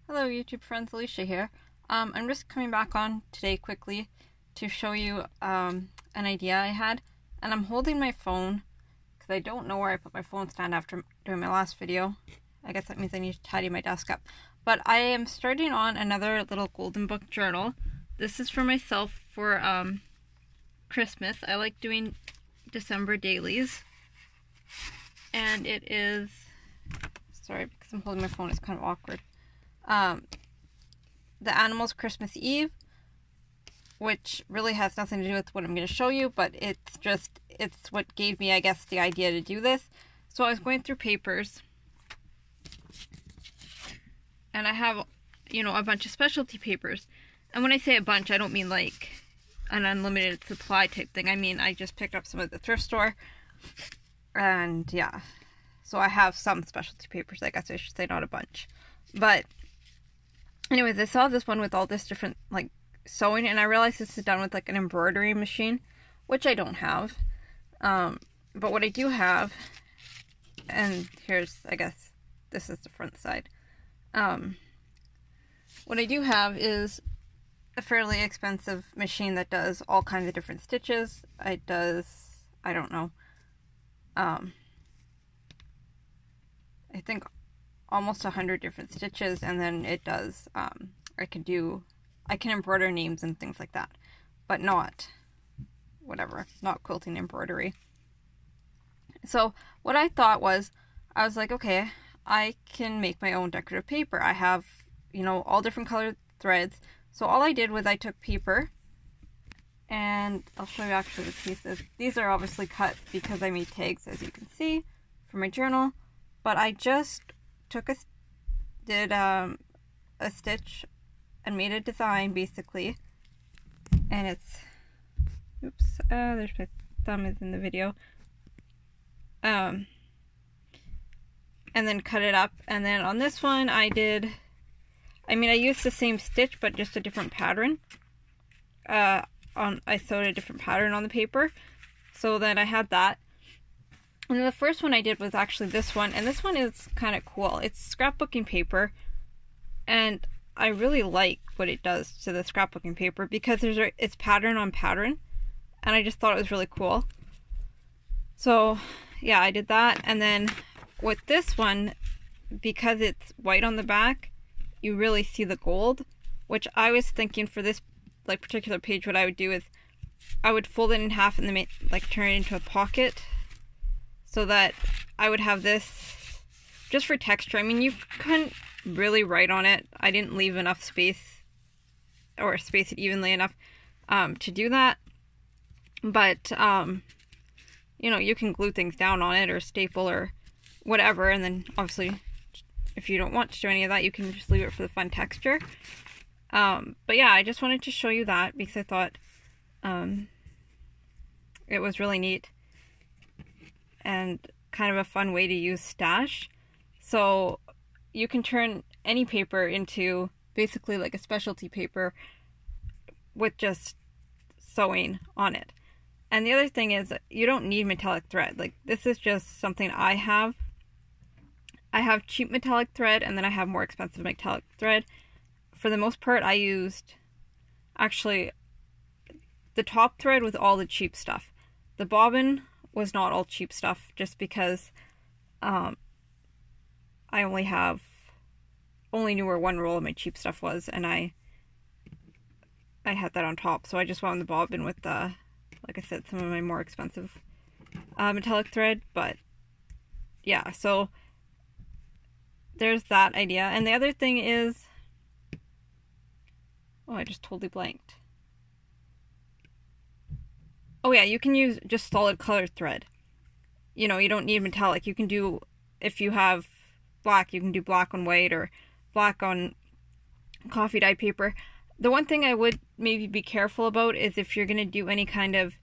Hello YouTube friends, Alicia here. I'm just coming back on today quickly to show you an idea I had. And I'm holding my phone because I don't know where I put my phone stand after doing my last video. I guess that means I need to tidy my desk up. But I am starting on another little golden book journal. This is for myself for Christmas. I like doing December dailies. And it is, sorry because I'm holding my phone, it's kind of awkward. The Animals Christmas Eve, which really has nothing to do with what I'm going to show you, but it's what gave me, I guess, the idea to do this. So I was going through papers, and I have, a bunch of specialty papers. And when I say a bunch, I don't mean like an unlimited supply type thing. I mean, I just picked up some at the thrift store, and yeah. So I have some specialty papers, I guess I should say, not a bunch. But anyways, I saw this one with all this different, like, sewing, and I realized this is done with, like, an embroidery machine, which I don't have. But what I do have, and here's, I guess, this is the front side. What I do have is a fairly expensive machine that does all kinds of different stitches. It does, I don't know, I think almost 100 different stitches, and then it does, I can embroider names and things like that, but not quilting embroidery. So what I thought was, I was like, okay, I can make my own decorative paper. I have, all different colored threads. So all I did was I took paper, and I'll show you actually the pieces. These are obviously cut because I made tags, as you can see, for my journal, but I just did a stitch and made a design basically, and it's, oops, there's my thumb is in the video, and then cut it up. And then on this one I used the same stitch but just a different pattern. I sewed a different pattern on the paper, so then I had that. And then the first one I did was actually this one, and this one is kind of cool. It's scrapbooking paper, and I really like what it does to the scrapbooking paper because it's pattern on pattern, and I just thought it was really cool. So yeah, I did that. And then with this one, because it's white on the back, you really see the gold, which I was thinking for this like particular page, what I would do is I would fold it in half and then like turn it into a pocket, so that I would have this just for texture. I mean, you couldn't really write on it. I didn't leave enough space, or space it evenly enough to do that. But, you can glue things down on it or staple or whatever. And then obviously, if you don't want to do any of that, you can just leave it for the fun texture. But yeah, I just wanted to show you that because I thought it was really neat and kind of a fun way to use stash. So you can turn any paper into basically like a specialty paper with just sewing on it. And the other thing is, you don't need metallic thread. Like, this is just something I have. I have cheap metallic thread, and then I have more expensive metallic thread. For the most part, I used actually the top thread with all the cheap stuff. The bobbin was not all cheap stuff, just because I only knew where one roll of my cheap stuff was, and I had that on top, so I just wound the bobbin with like I said, some of my more expensive metallic thread. But yeah, so there's that idea. And the other thing is, oh, I just totally blanked. Oh yeah, you can use just solid colored thread. You don't need metallic. You can do, if you have black, you can do black on white or black on coffee dye paper. The one thing I would maybe be careful about is if you're going to do any kind of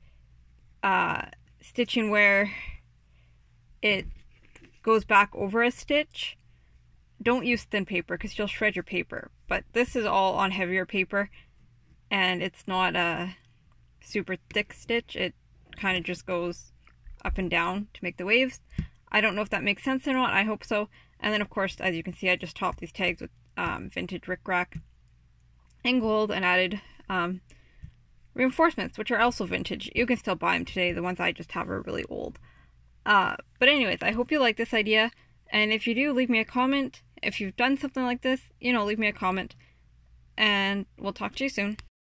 stitching where it goes back over a stitch, don't use thin paper because you'll shred your paper. But this is all on heavier paper, and it's not a super thick stitch. It kind of just goes up and down to make the waves. I don't know if that makes sense or not. I hope so. And then, of course, as you can see, I just topped these tags with vintage rickrack and gold and added reinforcements, which are also vintage. You can still buy them today. The ones I just have are really old. But anyways, I hope you like this idea. And if you do, leave me a comment. If you've done something like this, leave me a comment. And we'll talk to you soon.